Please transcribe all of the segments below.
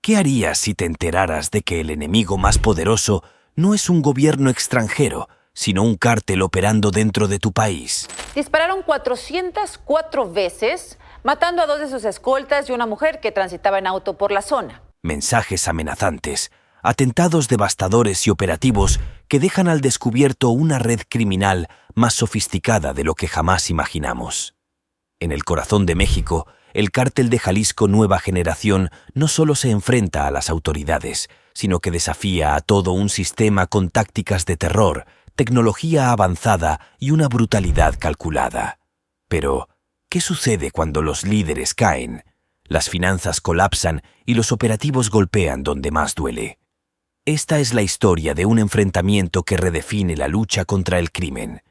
¿Qué harías si te enteraras de que el enemigo más poderoso no es un gobierno extranjero, sino un cártel operando dentro de tu país? Dispararon 404 veces, matando a 2 de sus escoltas y una mujer que transitaba en auto por la zona. Mensajes amenazantes, atentados devastadores y operativos que dejan al descubierto una red criminal más sofisticada de lo que jamás imaginamos. En el corazón de México, el Cártel de Jalisco Nueva Generación no solo se enfrenta a las autoridades, sino que desafía a todo un sistema con tácticas de terror, tecnología avanzada y una brutalidad calculada. Pero, ¿qué sucede cuando los líderes caen? Las finanzas colapsan y los operativos golpean donde más duele. Esta es la historia de un enfrentamiento que redefine la lucha contra el crimen.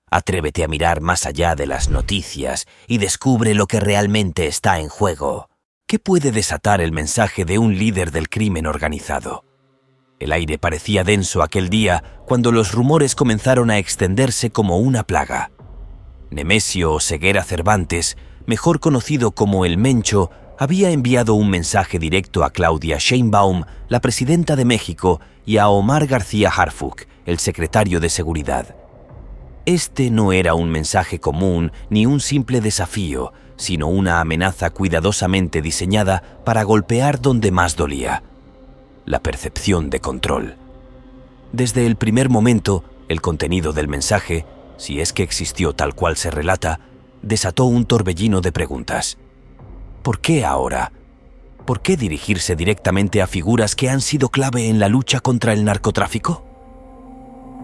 Atrévete a mirar más allá de las noticias y descubre lo que realmente está en juego. ¿Qué puede desatar el mensaje de un líder del crimen organizado? El aire parecía denso aquel día cuando los rumores comenzaron a extenderse como una plaga. Nemesio Oseguera Cervantes, mejor conocido como el Mencho, había enviado un mensaje directo a Claudia Sheinbaum, la presidenta de México, y a Omar García Harfuch, el secretario de Seguridad. Este no era un mensaje común ni un simple desafío, sino una amenaza cuidadosamente diseñada para golpear donde más dolía: la percepción de control. Desde el primer momento, el contenido del mensaje, si es que existió tal cual se relata, desató un torbellino de preguntas. ¿Por qué ahora? ¿Por qué dirigirse directamente a figuras que han sido clave en la lucha contra el narcotráfico?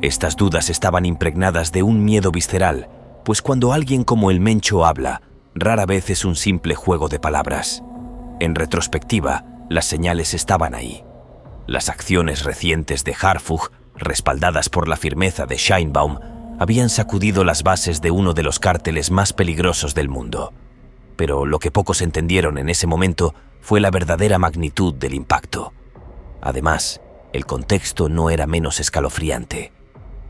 Estas dudas estaban impregnadas de un miedo visceral, pues cuando alguien como el Mencho habla, rara vez es un simple juego de palabras. En retrospectiva, las señales estaban ahí. Las acciones recientes de Harfuch, respaldadas por la firmeza de Sheinbaum, habían sacudido las bases de uno de los cárteles más peligrosos del mundo. Pero lo que pocos entendieron en ese momento fue la verdadera magnitud del impacto. Además, el contexto no era menos escalofriante.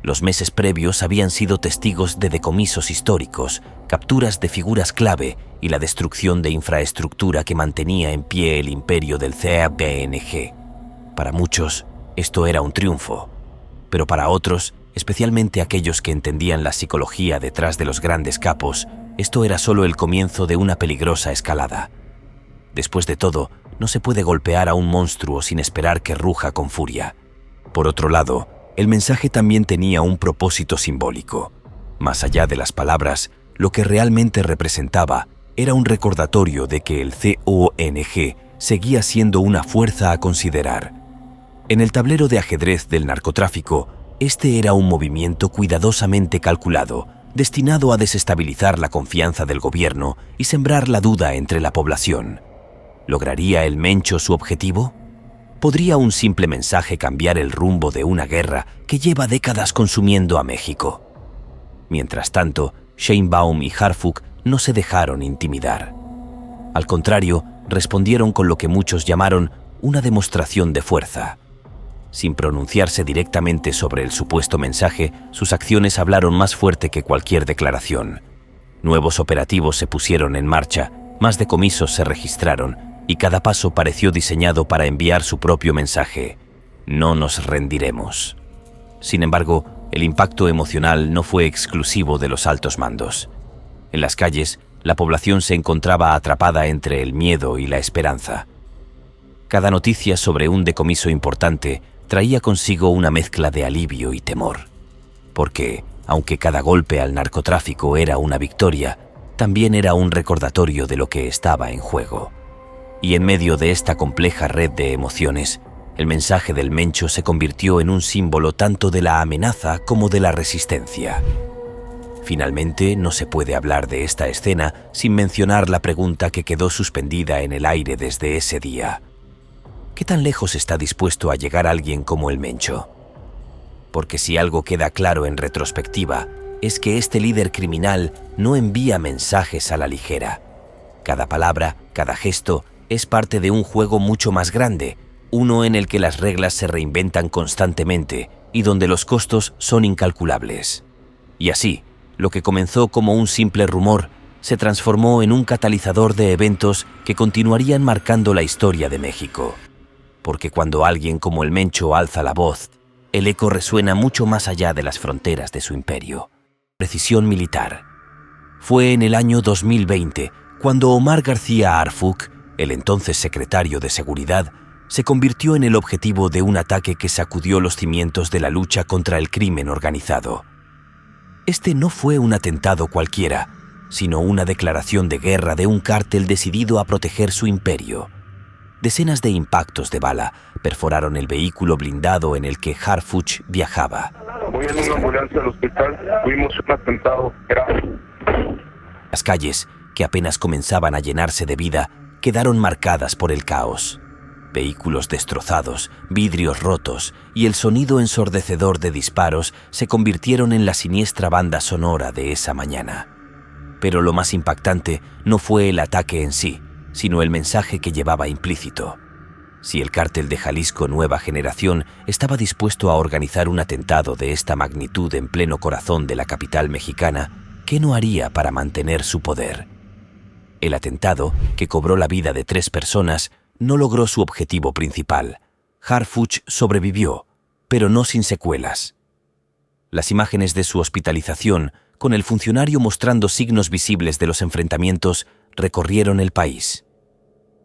Los meses previos habían sido testigos de decomisos históricos, capturas de figuras clave y la destrucción de infraestructura que mantenía en pie el imperio del CBNG. Para muchos, esto era un triunfo, pero para otros, especialmente aquellos que entendían la psicología detrás de los grandes capos, esto era solo el comienzo de una peligrosa escalada. Después de todo, no se puede golpear a un monstruo sin esperar que ruja con furia. Por otro lado, el mensaje también tenía un propósito simbólico. Más allá de las palabras, lo que realmente representaba era un recordatorio de que el CONG seguía siendo una fuerza a considerar. En el tablero de ajedrez del narcotráfico, este era un movimiento cuidadosamente calculado, destinado a desestabilizar la confianza del gobierno y sembrar la duda entre la población. ¿Lograría el Mencho su objetivo? ¿Podría un simple mensaje cambiar el rumbo de una guerra que lleva décadas consumiendo a México? Mientras tanto, Sheinbaum y Harfuch no se dejaron intimidar. Al contrario, respondieron con lo que muchos llamaron una demostración de fuerza. Sin pronunciarse directamente sobre el supuesto mensaje, sus acciones hablaron más fuerte que cualquier declaración. Nuevos operativos se pusieron en marcha, más decomisos se registraron, y cada paso pareció diseñado para enviar su propio mensaje: no nos rendiremos. Sin embargo, el impacto emocional no fue exclusivo de los altos mandos. En las calles, la población se encontraba atrapada entre el miedo y la esperanza. Cada noticia sobre un decomiso importante traía consigo una mezcla de alivio y temor. Porque, aunque cada golpe al narcotráfico era una victoria, también era un recordatorio de lo que estaba en juego. Y en medio de esta compleja red de emociones, el mensaje del Mencho se convirtió en un símbolo tanto de la amenaza como de la resistencia. Finalmente, no se puede hablar de esta escena sin mencionar la pregunta que quedó suspendida en el aire desde ese día. ¿Qué tan lejos está dispuesto a llegar alguien como el Mencho? Porque si algo queda claro en retrospectiva, es que este líder criminal no envía mensajes a la ligera. Cada palabra, cada gesto, es parte de un juego mucho más grande, uno en el que las reglas se reinventan constantemente y donde los costos son incalculables. Y así, lo que comenzó como un simple rumor se transformó en un catalizador de eventos que continuarían marcando la historia de México. porque cuando alguien como el Mencho alza la voz, el eco resuena mucho más allá de las fronteras de su imperio. Precisión militar. Fue en el año 2020 cuando Omar García Harfuch, el entonces secretario de Seguridad, se convirtió en el objetivo de un ataque que sacudió los cimientos de la lucha contra el crimen organizado. Este no fue un atentado cualquiera, sino una declaración de guerra de un cártel decidido a proteger su imperio. Decenas de impactos de bala perforaron el vehículo blindado en el que Harfuch viajaba. Voy en una ambulancia al hospital, tuvimos un atentado grave. Las calles, que apenas comenzaban a llenarse de vida, quedaron marcadas por el caos. Vehículos destrozados, vidrios rotos y el sonido ensordecedor de disparos se convirtieron en la siniestra banda sonora de esa mañana. Pero lo más impactante no fue el ataque en sí, sino el mensaje que llevaba implícito. Si el cártel de Jalisco Nueva Generación estaba dispuesto a organizar un atentado de esta magnitud en pleno corazón de la capital mexicana, ¿qué no haría para mantener su poder? El atentado, que cobró la vida de 3 personas, no logró su objetivo principal. Harfuch sobrevivió, pero no sin secuelas. Las imágenes de su hospitalización, con el funcionario mostrando signos visibles de los enfrentamientos, recorrieron el país.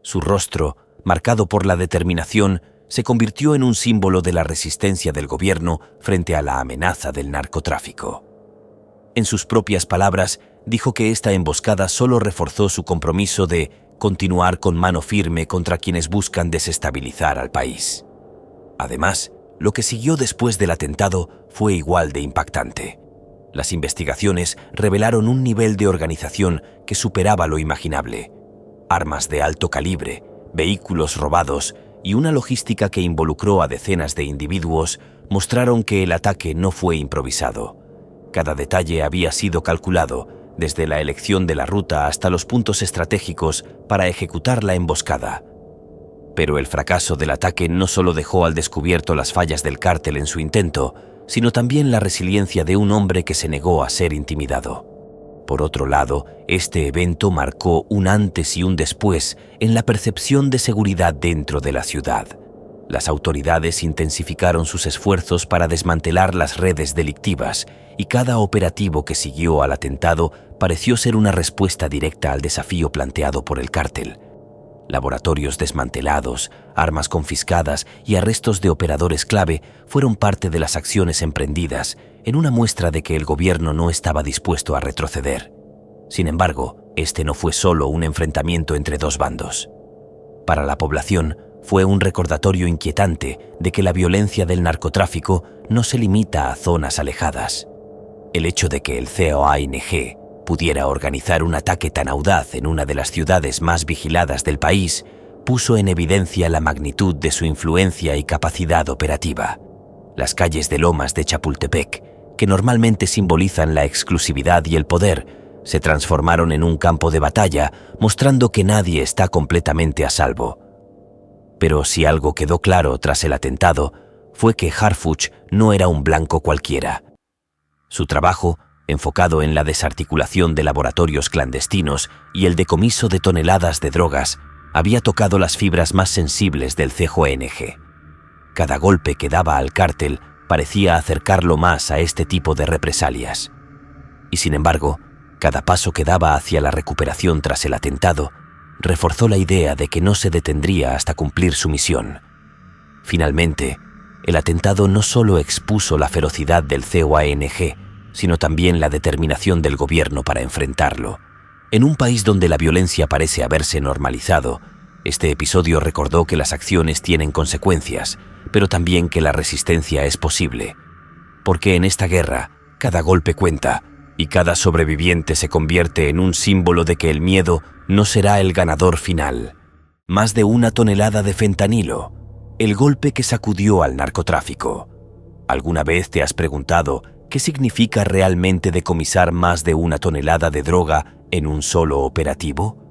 Su rostro, marcado por la determinación, se convirtió en un símbolo de la resistencia del gobierno frente a la amenaza del narcotráfico. En sus propias palabras, dijo que esta emboscada solo reforzó su compromiso de continuar con mano firme contra quienes buscan desestabilizar al país. Además, lo que siguió después del atentado fue igual de impactante. Las investigaciones revelaron un nivel de organización que superaba lo imaginable. Armas de alto calibre, vehículos robados y una logística que involucró a decenas de individuos mostraron que el ataque no fue improvisado. Cada detalle había sido calculado, desde la elección de la ruta hasta los puntos estratégicos para ejecutar la emboscada. Pero el fracaso del ataque no solo dejó al descubierto las fallas del cártel en su intento, sino también la resiliencia de un hombre que se negó a ser intimidado. Por otro lado, este evento marcó un antes y un después en la percepción de seguridad dentro de la ciudad. Las autoridades intensificaron sus esfuerzos para desmantelar las redes delictivas y cada operativo que siguió al atentado pareció ser una respuesta directa al desafío planteado por el cártel. Laboratorios desmantelados, armas confiscadas y arrestos de operadores clave fueron parte de las acciones emprendidas, en una muestra de que el gobierno no estaba dispuesto a retroceder. Sin embargo, este no fue solo un enfrentamiento entre 2 bandos. Para la población, fue un recordatorio inquietante de que la violencia del narcotráfico no se limita a zonas alejadas. El hecho de que el COANG pudiera organizar un ataque tan audaz en una de las ciudades más vigiladas del país puso en evidencia la magnitud de su influencia y capacidad operativa. Las calles de Lomas de Chapultepec, que normalmente simbolizan la exclusividad y el poder, se transformaron en un campo de batalla, mostrando que nadie está completamente a salvo. Pero si algo quedó claro tras el atentado, fue que Harfuch no era un blanco cualquiera. Su trabajo, enfocado en la desarticulación de laboratorios clandestinos y el decomiso de toneladas de drogas, había tocado las fibras más sensibles del CONG. Cada golpe que daba al cártel parecía acercarlo más a este tipo de represalias. Y sin embargo, cada paso que daba hacia la recuperación tras el atentado reforzó la idea de que no se detendría hasta cumplir su misión. Finalmente, el atentado no solo expuso la ferocidad del COANG, sino también la determinación del gobierno para enfrentarlo. En un país donde la violencia parece haberse normalizado, este episodio recordó que las acciones tienen consecuencias, pero también que la resistencia es posible. Porque en esta guerra, cada golpe cuenta, y cada sobreviviente se convierte en un símbolo de que el miedo no será el ganador final. Más de 1 tonelada de fentanilo, el golpe que sacudió al narcotráfico. ¿Alguna vez te has preguntado qué significa realmente decomisar más de 1 tonelada de droga en un solo operativo?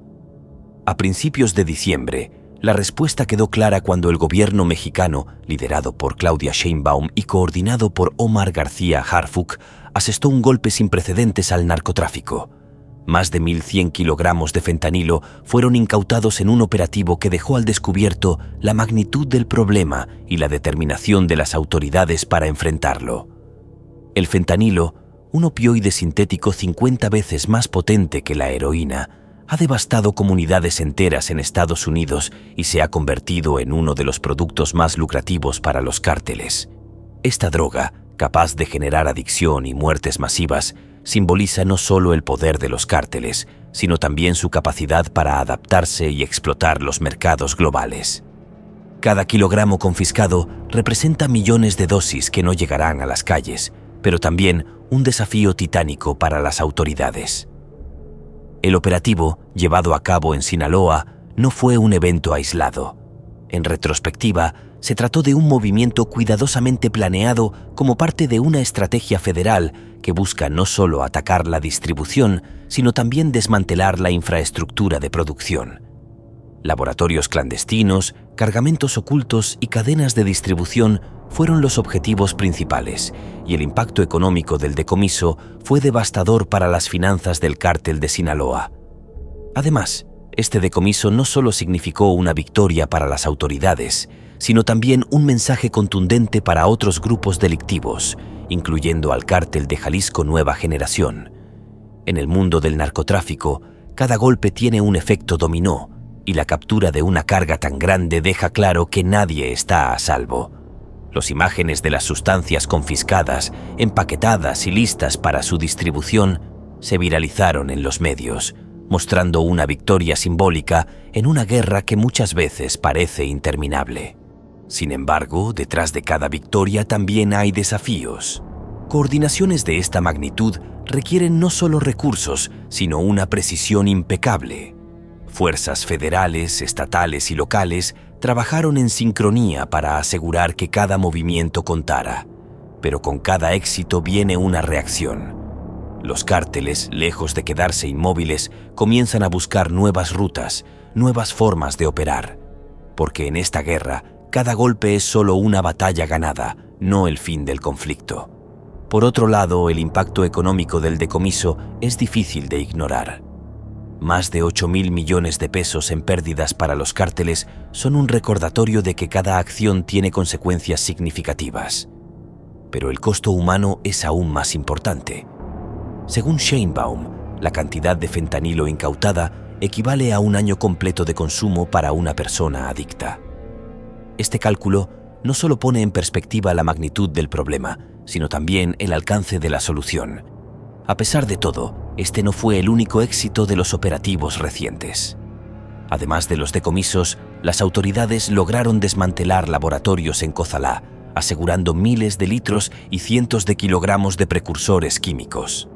A principios de diciembre, la respuesta quedó clara cuando el gobierno mexicano, liderado por Claudia Sheinbaum y coordinado por Omar García Harfuch, asestó un golpe sin precedentes al narcotráfico. Más de 1.100 kilogramos de fentanilo fueron incautados en un operativo que dejó al descubierto la magnitud del problema y la determinación de las autoridades para enfrentarlo. El fentanilo, un opioide sintético 50 veces más potente que la heroína, ha devastado comunidades enteras en Estados Unidos y se ha convertido en uno de los productos más lucrativos para los cárteles. Esta droga, capaz de generar adicción y muertes masivas, simboliza no solo el poder de los cárteles, sino también su capacidad para adaptarse y explotar los mercados globales. Cada kilogramo confiscado representa millones de dosis que no llegarán a las calles, pero también un desafío titánico para las autoridades. El operativo, llevado a cabo en Sinaloa, no fue un evento aislado. En retrospectiva, se trató de un movimiento cuidadosamente planeado como parte de una estrategia federal que busca no solo atacar la distribución, sino también desmantelar la infraestructura de producción. Laboratorios clandestinos, cargamentos ocultos y cadenas de distribución fueron los objetivos principales, y el impacto económico del decomiso fue devastador para las finanzas del cártel de Sinaloa. Además, este decomiso no solo significó una victoria para las autoridades, sino también un mensaje contundente para otros grupos delictivos, incluyendo al cártel de Jalisco Nueva Generación. En el mundo del narcotráfico, cada golpe tiene un efecto dominó, y la captura de una carga tan grande deja claro que nadie está a salvo. Las imágenes de las sustancias confiscadas, empaquetadas y listas para su distribución se viralizaron en los medios, mostrando una victoria simbólica en una guerra que muchas veces parece interminable. Sin embargo, detrás de cada victoria también hay desafíos. Coordinaciones de esta magnitud requieren no solo recursos, sino una precisión impecable. Fuerzas federales, estatales y locales trabajaron en sincronía para asegurar que cada movimiento contara, pero con cada éxito viene una reacción. Los cárteles, lejos de quedarse inmóviles, comienzan a buscar nuevas rutas, nuevas formas de operar, porque en esta guerra, cada golpe es solo una batalla ganada, no el fin del conflicto. Por otro lado, el impacto económico del decomiso es difícil de ignorar. Más de 8.000 millones de pesos en pérdidas para los cárteles son un recordatorio de que cada acción tiene consecuencias significativas. Pero el costo humano es aún más importante. Según Sheinbaum, la cantidad de fentanilo incautada equivale a un año completo de consumo para una persona adicta. Este cálculo no solo pone en perspectiva la magnitud del problema, sino también el alcance de la solución. A pesar de todo, este no fue el único éxito de los operativos recientes. Además de los decomisos, las autoridades lograron desmantelar laboratorios en Cozalá, asegurando miles de litros y cientos de kilogramos de precursores químicos.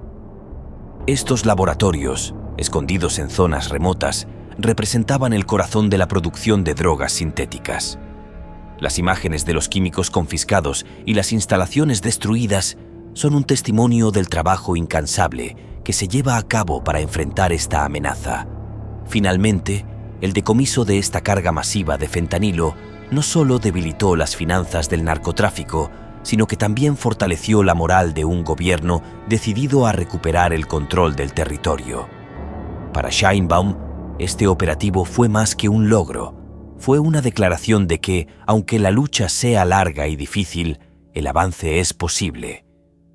Estos laboratorios, escondidos en zonas remotas, representaban el corazón de la producción de drogas sintéticas. Las imágenes de los químicos confiscados y las instalaciones destruidas son un testimonio del trabajo incansable que se lleva a cabo para enfrentar esta amenaza. Finalmente, el decomiso de esta carga masiva de fentanilo no solo debilitó las finanzas del narcotráfico, sino que también fortaleció la moral de un gobierno decidido a recuperar el control del territorio. Para Sheinbaum, este operativo fue más que un logro. Fue una declaración de que, aunque la lucha sea larga y difícil, el avance es posible.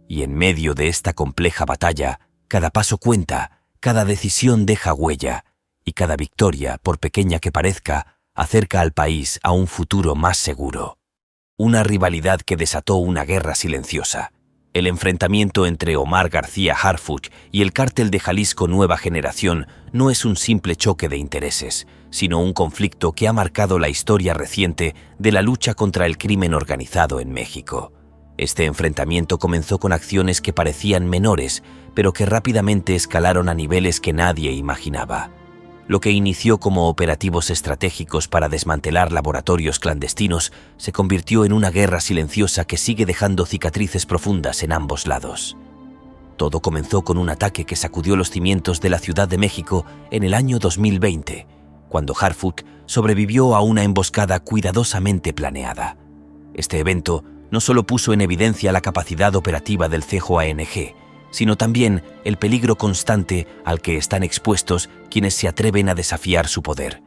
Y en medio de esta compleja batalla, cada paso cuenta, cada decisión deja huella, y cada victoria, por pequeña que parezca, acerca al país a un futuro más seguro. Una rivalidad que desató una guerra silenciosa. El enfrentamiento entre Omar García Harfuch y el cártel de Jalisco Nueva Generación no es un simple choque de intereses, sino un conflicto que ha marcado la historia reciente de la lucha contra el crimen organizado en México. Este enfrentamiento comenzó con acciones que parecían menores, pero que rápidamente escalaron a niveles que nadie imaginaba. Lo que inició como operativos estratégicos para desmantelar laboratorios clandestinos se convirtió en una guerra silenciosa que sigue dejando cicatrices profundas en ambos lados. Todo comenzó con un ataque que sacudió los cimientos de la Ciudad de México en el año 2020, cuando Harfuch sobrevivió a una emboscada cuidadosamente planeada. Este evento no solo puso en evidencia la capacidad operativa del CJANG, sino también el peligro constante al que están expuestos quienes se atreven a desafiar su poder.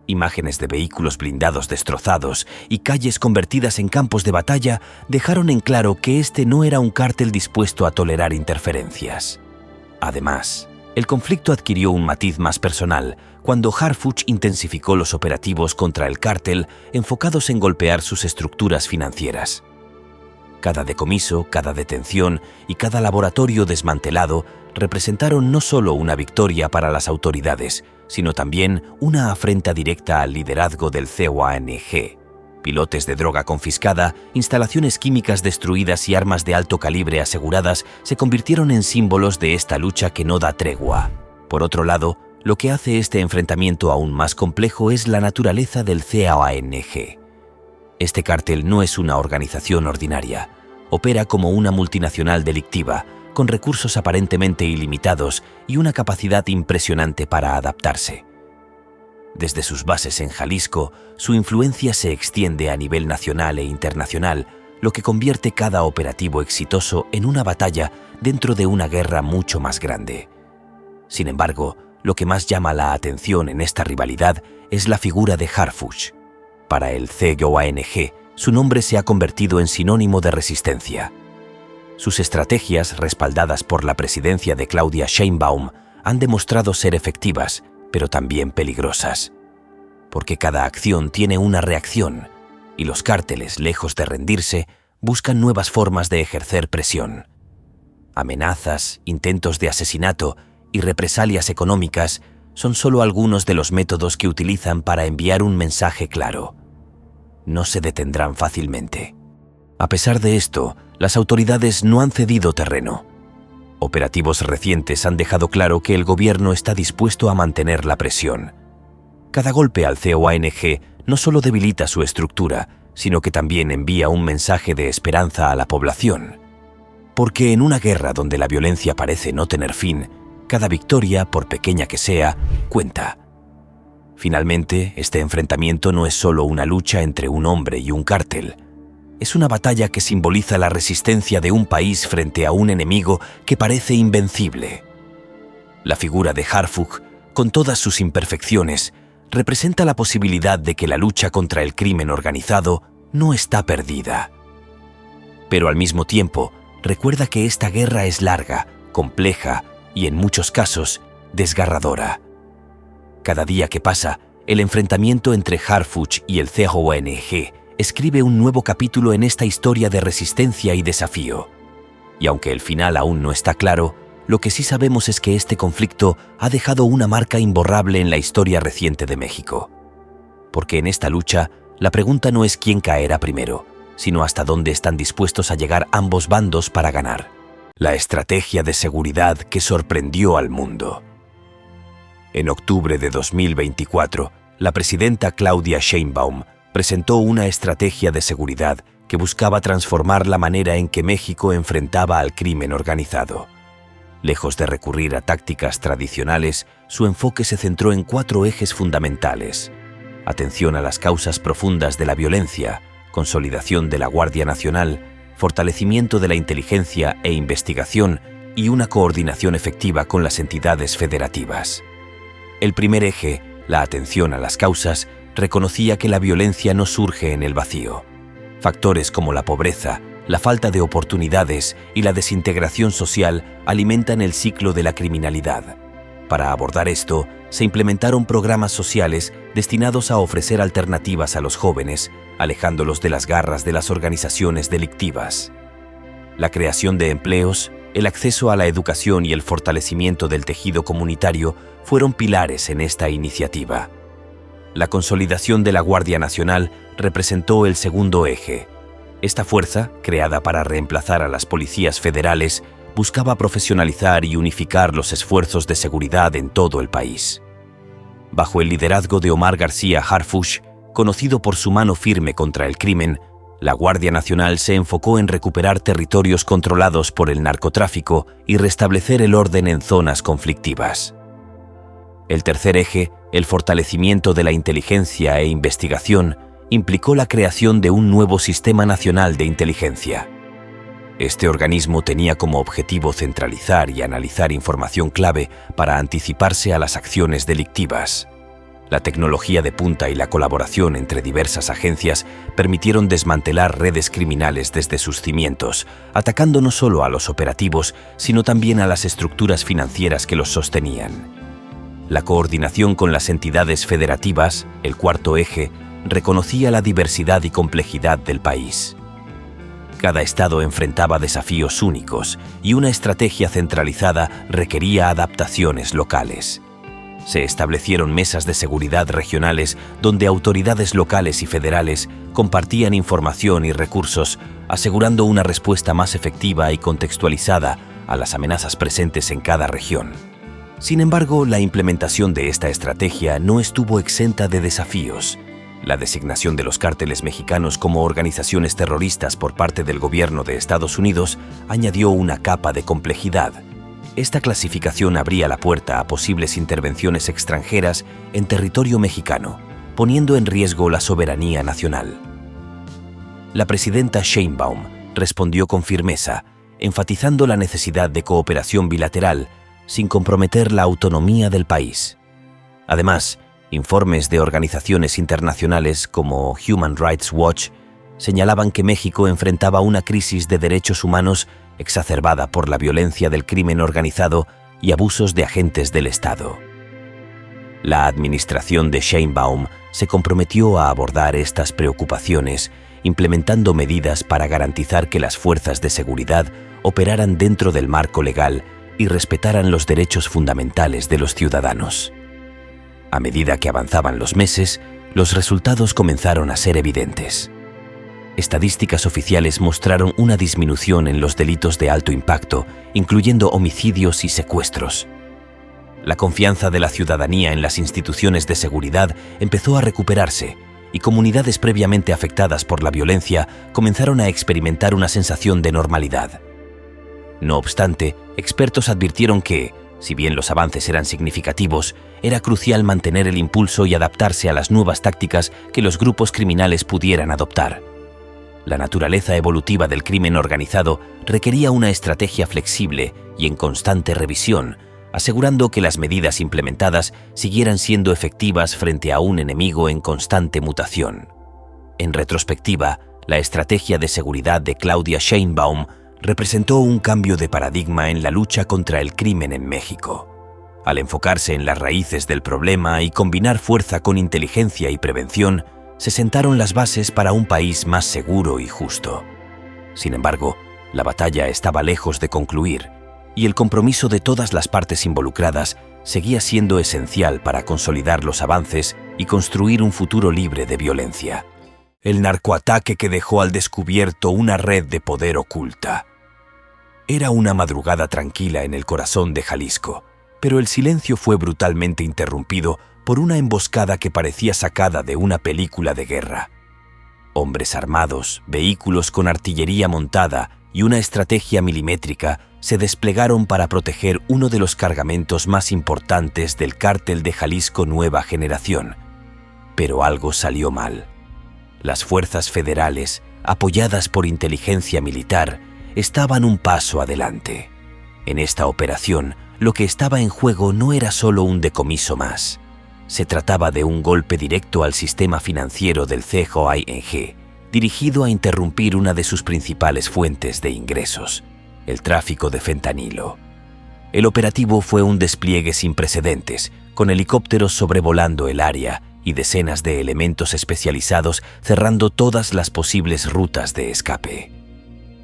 Imágenes de vehículos blindados destrozados y calles convertidas en campos de batalla dejaron en claro que este no era un cártel dispuesto a tolerar interferencias. Además, el conflicto adquirió un matiz más personal cuando Harfuch intensificó los operativos contra el cártel enfocados en golpear sus estructuras financieras. Cada decomiso, cada detención y cada laboratorio desmantelado representaron no solo una victoria para las autoridades, sino también una afrenta directa al liderazgo del COANG. Pilotes de droga confiscada, instalaciones químicas destruidas y armas de alto calibre aseguradas se convirtieron en símbolos de esta lucha que no da tregua. Por otro lado, lo que hace este enfrentamiento aún más complejo es la naturaleza del COANG. Este cártel no es una organización ordinaria. Opera como una multinacional delictiva, con recursos aparentemente ilimitados y una capacidad impresionante para adaptarse. Desde sus bases en Jalisco, su influencia se extiende a nivel nacional e internacional, lo que convierte cada operativo exitoso en una batalla dentro de una guerra mucho más grande. Sin embargo, lo que más llama la atención en esta rivalidad es la figura de Harfuch. Para el COANG, su nombre se ha convertido en sinónimo de resistencia. Sus estrategias, respaldadas por la presidencia de Claudia Sheinbaum, han demostrado ser efectivas, pero también peligrosas. Porque cada acción tiene una reacción, y los cárteles, lejos de rendirse, buscan nuevas formas de ejercer presión. Amenazas, intentos de asesinato y represalias económicas son solo algunos de los métodos que utilizan para enviar un mensaje claro. No se detendrán fácilmente. A pesar de esto, las autoridades no han cedido terreno. Operativos recientes han dejado claro que el gobierno está dispuesto a mantener la presión. Cada golpe al COANG no solo debilita su estructura, sino que también envía un mensaje de esperanza a la población. Porque en una guerra donde la violencia parece no tener fin, cada victoria, por pequeña que sea, cuenta. Finalmente, este enfrentamiento no es solo una lucha entre un hombre y un cártel. Es una batalla que simboliza la resistencia de un país frente a un enemigo que parece invencible. La figura de Harfuch, con todas sus imperfecciones, representa la posibilidad de que la lucha contra el crimen organizado no está perdida. Pero al mismo tiempo, recuerda que esta guerra es larga, compleja y, en muchos casos, desgarradora. Cada día que pasa, el enfrentamiento entre Harfuch y el COANG escribe un nuevo capítulo en esta historia de resistencia y desafío. Y aunque el final aún no está claro, lo que sí sabemos es que este conflicto ha dejado una marca imborrable en la historia reciente de México. Porque en esta lucha, la pregunta no es quién caerá primero, sino hasta dónde están dispuestos a llegar ambos bandos para ganar. La estrategia de seguridad que sorprendió al mundo. En octubre de 2024, la presidenta Claudia Sheinbaum presentó una estrategia de seguridad que buscaba transformar la manera en que México enfrentaba al crimen organizado. Lejos de recurrir a tácticas tradicionales, su enfoque se centró en 4 ejes fundamentales: atención a las causas profundas de la violencia, consolidación de la Guardia Nacional, fortalecimiento de la inteligencia e investigación y una coordinación efectiva con las entidades federativas. El primer eje, la atención a las causas, reconocía que la violencia no surge en el vacío. Factores como la pobreza, la falta de oportunidades y la desintegración social alimentan el ciclo de la criminalidad. Para abordar esto, se implementaron programas sociales destinados a ofrecer alternativas a los jóvenes, alejándolos de las garras de las organizaciones delictivas. La creación de empleos, el acceso a la educación y el fortalecimiento del tejido comunitario fueron pilares en esta iniciativa. La consolidación de la Guardia Nacional representó el segundo eje. Esta fuerza, creada para reemplazar a las policías federales, buscaba profesionalizar y unificar los esfuerzos de seguridad en todo el país. Bajo el liderazgo de Omar García Harfuch, conocido por su mano firme contra el crimen, la Guardia Nacional se enfocó en recuperar territorios controlados por el narcotráfico y restablecer el orden en zonas conflictivas. El tercer eje, el fortalecimiento de la inteligencia e investigación, implicó la creación de un nuevo sistema nacional de inteligencia. Este organismo tenía como objetivo centralizar y analizar información clave para anticiparse a las acciones delictivas. La tecnología de punta y la colaboración entre diversas agencias permitieron desmantelar redes criminales desde sus cimientos, atacando no solo a los operativos, sino también a las estructuras financieras que los sostenían. La coordinación con las entidades federativas, el cuarto eje, reconocía la diversidad y complejidad del país. Cada estado enfrentaba desafíos únicos y una estrategia centralizada requería adaptaciones locales. Se establecieron mesas de seguridad regionales donde autoridades locales y federales compartían información y recursos, asegurando una respuesta más efectiva y contextualizada a las amenazas presentes en cada región. Sin embargo, la implementación de esta estrategia no estuvo exenta de desafíos. La designación de los cárteles mexicanos como organizaciones terroristas por parte del gobierno de Estados Unidos añadió una capa de complejidad. Esta clasificación abría la puerta a posibles intervenciones extranjeras en territorio mexicano, poniendo en riesgo la soberanía nacional. La presidenta Sheinbaum respondió con firmeza, enfatizando la necesidad de cooperación bilateral sin comprometer la autonomía del país. Además, informes de organizaciones internacionales como Human Rights Watch señalaban que México enfrentaba una crisis de derechos humanos exacerbada por la violencia del crimen organizado y abusos de agentes del Estado. La administración de Sheinbaum se comprometió a abordar estas preocupaciones, implementando medidas para garantizar que las fuerzas de seguridad operaran dentro del marco legal y respetaran los derechos fundamentales de los ciudadanos. A medida que avanzaban los meses, los resultados comenzaron a ser evidentes. Estadísticas oficiales mostraron una disminución en los delitos de alto impacto, incluyendo homicidios y secuestros. La confianza de la ciudadanía en las instituciones de seguridad empezó a recuperarse y comunidades previamente afectadas por la violencia comenzaron a experimentar una sensación de normalidad. No obstante, expertos advirtieron que, si bien los avances eran significativos, era crucial mantener el impulso y adaptarse a las nuevas tácticas que los grupos criminales pudieran adoptar. La naturaleza evolutiva del crimen organizado requería una estrategia flexible y en constante revisión, asegurando que las medidas implementadas siguieran siendo efectivas frente a un enemigo en constante mutación. En retrospectiva, la estrategia de seguridad de Claudia Sheinbaum representó un cambio de paradigma en la lucha contra el crimen en México. Al enfocarse en las raíces del problema y combinar fuerza con inteligencia y prevención, se sentaron las bases para un país más seguro y justo. Sin embargo, la batalla estaba lejos de concluir, y el compromiso de todas las partes involucradas seguía siendo esencial para consolidar los avances y construir un futuro libre de violencia. El narcoataque que dejó al descubierto una red de poder oculta. Era una madrugada tranquila en el corazón de Jalisco, pero el silencio fue brutalmente interrumpido por una emboscada que parecía sacada de una película de guerra. Hombres armados, vehículos con artillería montada y una estrategia milimétrica se desplegaron para proteger uno de los cargamentos más importantes del Cártel de Jalisco Nueva Generación. Pero algo salió mal. Las fuerzas federales, apoyadas por inteligencia militar, estaban un paso adelante. En esta operación, lo que estaba en juego no era solo un decomiso más. Se trataba de un golpe directo al sistema financiero del CJING, dirigido a interrumpir una de sus principales fuentes de ingresos, el tráfico de fentanilo. El operativo fue un despliegue sin precedentes, con helicópteros sobrevolando el área y decenas de elementos especializados cerrando todas las posibles rutas de escape.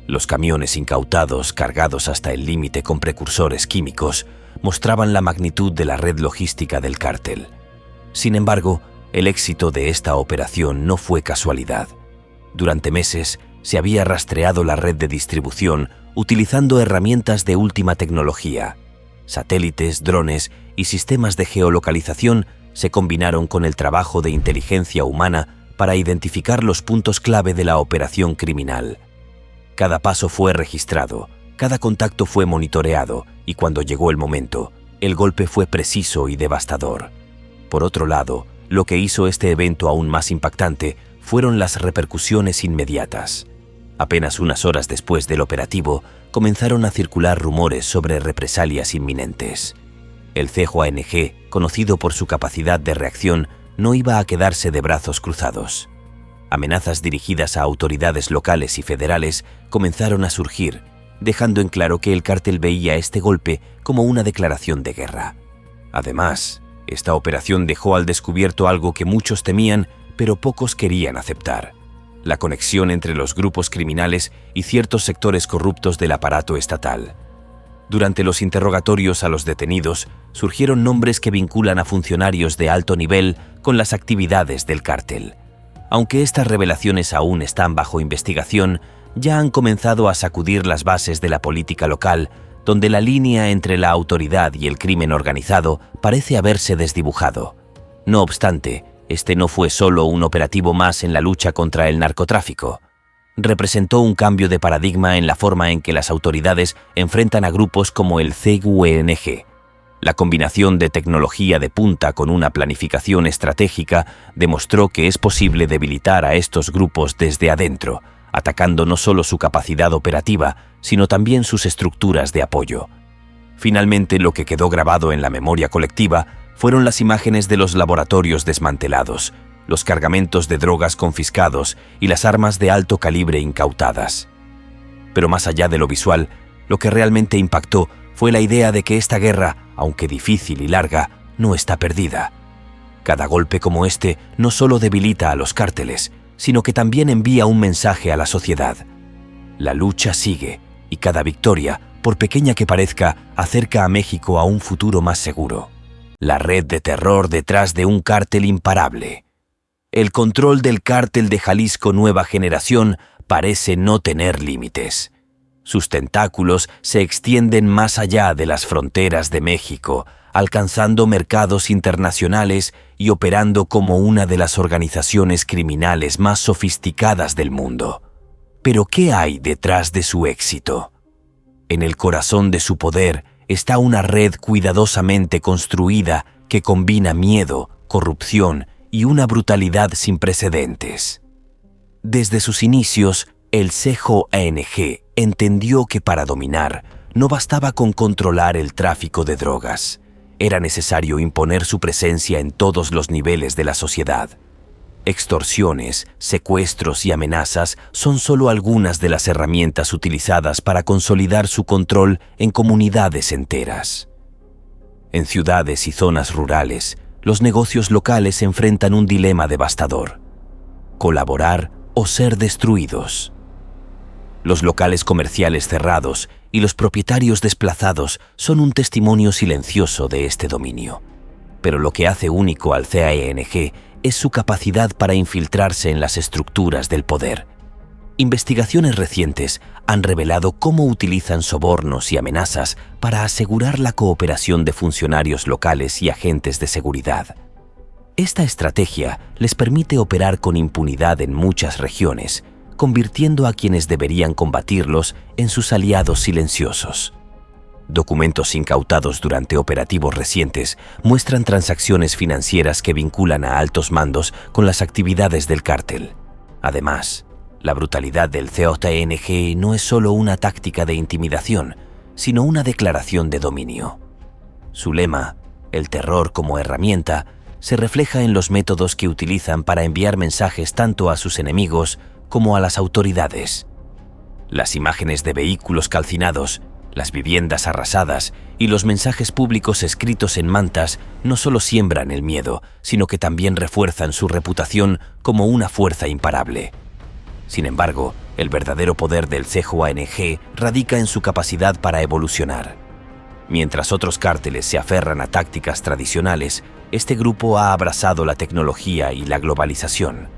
Los camiones incautados, cargados hasta el límite con precursores químicos, mostraban la magnitud de la red logística del cártel. Sin embargo, el éxito de esta operación no fue casualidad. Durante meses se había rastreado la red de distribución utilizando herramientas de última tecnología. Satélites, drones y sistemas de geolocalización se combinaron con el trabajo de inteligencia humana para identificar los puntos clave de la operación criminal. Cada paso fue registrado, cada contacto fue monitoreado y cuando llegó el momento, el golpe fue preciso y devastador. Por otro lado, lo que hizo este evento aún más impactante fueron las repercusiones inmediatas. Apenas unas horas después del operativo, comenzaron a circular rumores sobre represalias inminentes. El CJANG, conocido por su capacidad de reacción, no iba a quedarse de brazos cruzados. Amenazas dirigidas a autoridades locales y federales comenzaron a surgir, dejando en claro que el cártel veía este golpe como una declaración de guerra. Además, esta operación dejó al descubierto algo que muchos temían, pero pocos querían aceptar: la conexión entre los grupos criminales y ciertos sectores corruptos del aparato estatal. Durante los interrogatorios a los detenidos, surgieron nombres que vinculan a funcionarios de alto nivel con las actividades del cártel. Aunque estas revelaciones aún están bajo investigación, ya han comenzado a sacudir las bases de la política local, donde la línea entre la autoridad y el crimen organizado parece haberse desdibujado. No obstante, este no fue solo un operativo más en la lucha contra el narcotráfico. Representó un cambio de paradigma en la forma en que las autoridades enfrentan a grupos como el CJANG. La combinación de tecnología de punta con una planificación estratégica demostró que es posible debilitar a estos grupos desde adentro, atacando no solo su capacidad operativa, sino también sus estructuras de apoyo. Finalmente, lo que quedó grabado en la memoria colectiva fueron las imágenes de los laboratorios desmantelados, los cargamentos de drogas confiscados y las armas de alto calibre incautadas. Pero más allá de lo visual, lo que realmente impactó fue la idea de que esta guerra, aunque difícil y larga, no está perdida. Cada golpe como este no solo debilita a los cárteles, sino que también envía un mensaje a la sociedad. La lucha sigue, y cada victoria, por pequeña que parezca, acerca a México a un futuro más seguro. La red de terror detrás de un cártel imparable. El control del cártel de Jalisco Nueva Generación parece no tener límites. Sus tentáculos se extienden más allá de las fronteras de México, alcanzando mercados internacionales y operando como una de las organizaciones criminales más sofisticadas del mundo. Pero ¿qué hay detrás de su éxito? En el corazón de su poder está una red cuidadosamente construida que combina miedo, corrupción y una brutalidad sin precedentes. Desde sus inicios, el CJANG entendió que para dominar no bastaba con controlar el tráfico de drogas. Era necesario imponer su presencia en todos los niveles de la sociedad. Extorsiones, secuestros y amenazas son solo algunas de las herramientas utilizadas para consolidar su control en comunidades enteras. En ciudades y zonas rurales, los negocios locales enfrentan un dilema devastador: colaborar o ser destruidos. Los locales comerciales cerrados y los propietarios desplazados son un testimonio silencioso de este dominio. Pero lo que hace único al CJANG es su capacidad para infiltrarse en las estructuras del poder. Investigaciones recientes han revelado cómo utilizan sobornos y amenazas para asegurar la cooperación de funcionarios locales y agentes de seguridad. Esta estrategia les permite operar con impunidad en muchas regiones, convirtiendo a quienes deberían combatirlos en sus aliados silenciosos. Documentos incautados durante operativos recientes muestran transacciones financieras que vinculan a altos mandos con las actividades del cártel. Además, la brutalidad del CJANG no es solo una táctica de intimidación, sino una declaración de dominio. Su lema, el terror como herramienta, se refleja en los métodos que utilizan para enviar mensajes tanto a sus enemigos como a las autoridades. Las imágenes de vehículos calcinados, las viviendas arrasadas y los mensajes públicos escritos en mantas no solo siembran el miedo, sino que también refuerzan su reputación como una fuerza imparable. Sin embargo, el verdadero poder del CJANG radica en su capacidad para evolucionar. Mientras otros cárteles se aferran a tácticas tradicionales, este grupo ha abrazado la tecnología y la globalización.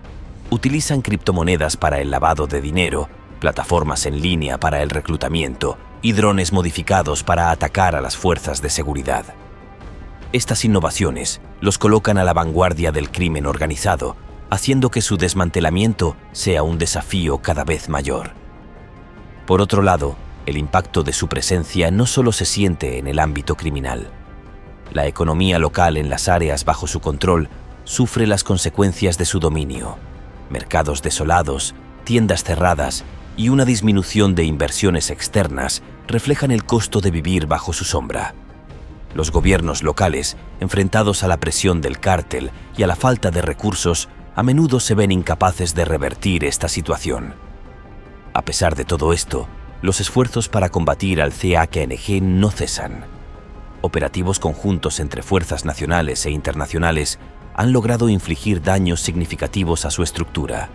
Utilizan criptomonedas para el lavado de dinero, plataformas en línea para el reclutamiento y drones modificados para atacar a las fuerzas de seguridad. Estas innovaciones los colocan a la vanguardia del crimen organizado, haciendo que su desmantelamiento sea un desafío cada vez mayor. Por otro lado, el impacto de su presencia no solo se siente en el ámbito criminal. La economía local en las áreas bajo su control sufre las consecuencias de su dominio. Mercados desolados, tiendas cerradas y una disminución de inversiones externas reflejan el costo de vivir bajo su sombra. Los gobiernos locales, enfrentados a la presión del cártel y a la falta de recursos, a menudo se ven incapaces de revertir esta situación. A pesar de todo esto, los esfuerzos para combatir al CAKNG no cesan. Operativos conjuntos entre fuerzas nacionales e internacionales han logrado infligir daños significativos a su estructura.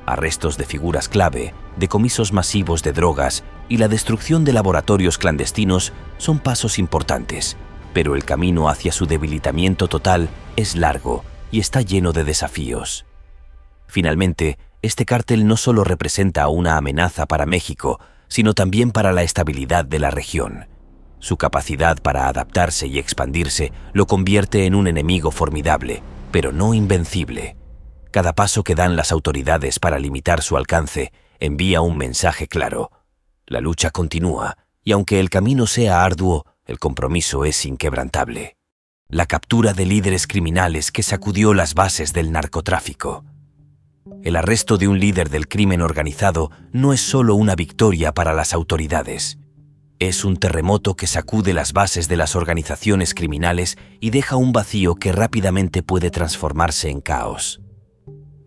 Arrestos de figuras clave, decomisos masivos de drogas y la destrucción de laboratorios clandestinos son pasos importantes, pero el camino hacia su debilitamiento total es largo y está lleno de desafíos. Finalmente, este cártel no solo representa una amenaza para México, sino también para la estabilidad de la región. Su capacidad para adaptarse y expandirse lo convierte en un enemigo formidable, pero no invencible. Cada paso que dan las autoridades para limitar su alcance envía un mensaje claro. La lucha continúa, y aunque el camino sea arduo, el compromiso es inquebrantable. La captura de líderes criminales que sacudió las bases del narcotráfico. El arresto de un líder del crimen organizado no es solo una victoria para las autoridades. Es un terremoto que sacude las bases de las organizaciones criminales y deja un vacío que rápidamente puede transformarse en caos.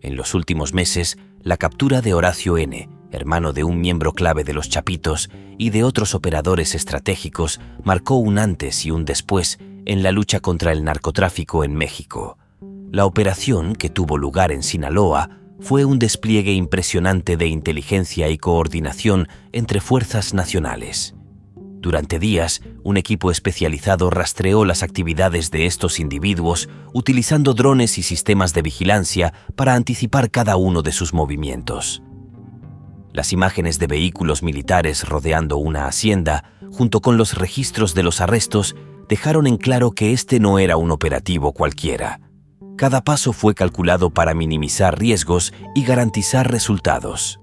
En los últimos meses, la captura de Horacio N., hermano de un miembro clave de los Chapitos y de otros operadores estratégicos, marcó un antes y un después en la lucha contra el narcotráfico en México. La operación, que tuvo lugar en Sinaloa, fue un despliegue impresionante de inteligencia y coordinación entre fuerzas nacionales. Durante días, un equipo especializado rastreó las actividades de estos individuos utilizando drones y sistemas de vigilancia para anticipar cada uno de sus movimientos. Las imágenes de vehículos militares rodeando una hacienda, junto con los registros de los arrestos, dejaron en claro que este no era un operativo cualquiera. Cada paso fue calculado para minimizar riesgos y garantizar resultados.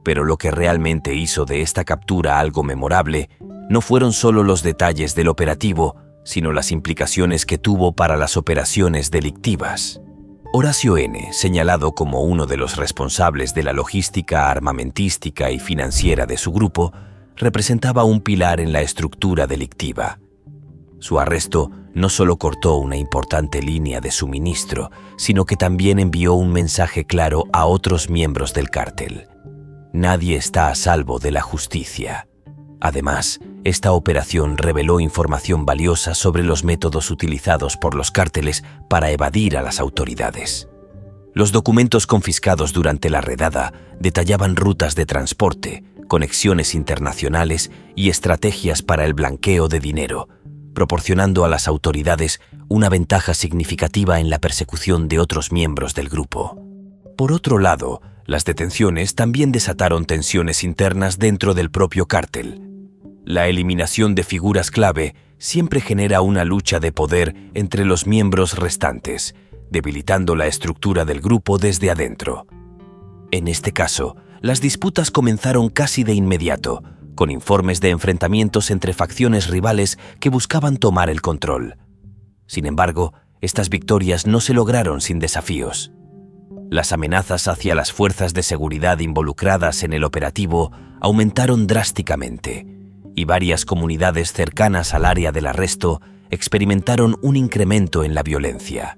Pero lo que realmente hizo de esta captura algo memorable no fueron solo los detalles del operativo, sino las implicaciones que tuvo para las operaciones delictivas. Horacio N., señalado como uno de los responsables de la logística armamentística y financiera de su grupo, representaba un pilar en la estructura delictiva. Su arresto no solo cortó una importante línea de suministro, sino que también envió un mensaje claro a otros miembros del cártel. Nadie está a salvo de la justicia. Además, esta operación reveló información valiosa sobre los métodos utilizados por los cárteles para evadir a las autoridades. Los documentos confiscados durante la redada detallaban rutas de transporte, conexiones internacionales y estrategias para el blanqueo de dinero, proporcionando a las autoridades una ventaja significativa en la persecución de otros miembros del grupo. Por otro lado, las detenciones también desataron tensiones internas dentro del propio cártel. La eliminación de figuras clave siempre genera una lucha de poder entre los miembros restantes, debilitando la estructura del grupo desde adentro. En este caso, las disputas comenzaron casi de inmediato, con informes de enfrentamientos entre facciones rivales que buscaban tomar el control. Sin embargo, estas victorias no se lograron sin desafíos. Las amenazas hacia las fuerzas de seguridad involucradas en el operativo aumentaron drásticamente, y varias comunidades cercanas al área del arresto experimentaron un incremento en la violencia.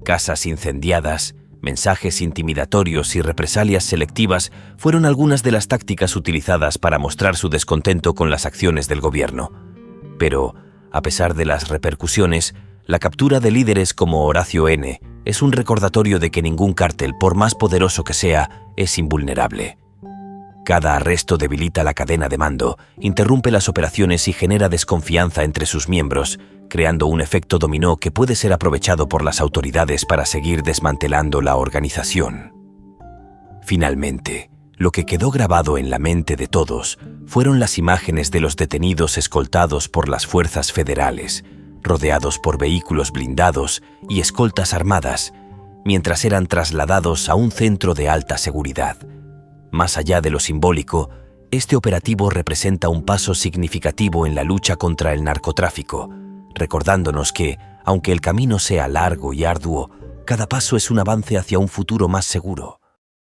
Casas incendiadas, mensajes intimidatorios y represalias selectivas fueron algunas de las tácticas utilizadas para mostrar su descontento con las acciones del gobierno. Pero, a pesar de las repercusiones, la captura de líderes como Horacio N. es un recordatorio de que ningún cártel, por más poderoso que sea, es invulnerable. Cada arresto debilita la cadena de mando, interrumpe las operaciones y genera desconfianza entre sus miembros, creando un efecto dominó que puede ser aprovechado por las autoridades para seguir desmantelando la organización. Finalmente, lo que quedó grabado en la mente de todos fueron las imágenes de los detenidos escoltados por las fuerzas federales, rodeados por vehículos blindados y escoltas armadas, mientras eran trasladados a un centro de alta seguridad. Más allá de lo simbólico, este operativo representa un paso significativo en la lucha contra el narcotráfico, recordándonos que, aunque el camino sea largo y arduo, cada paso es un avance hacia un futuro más seguro.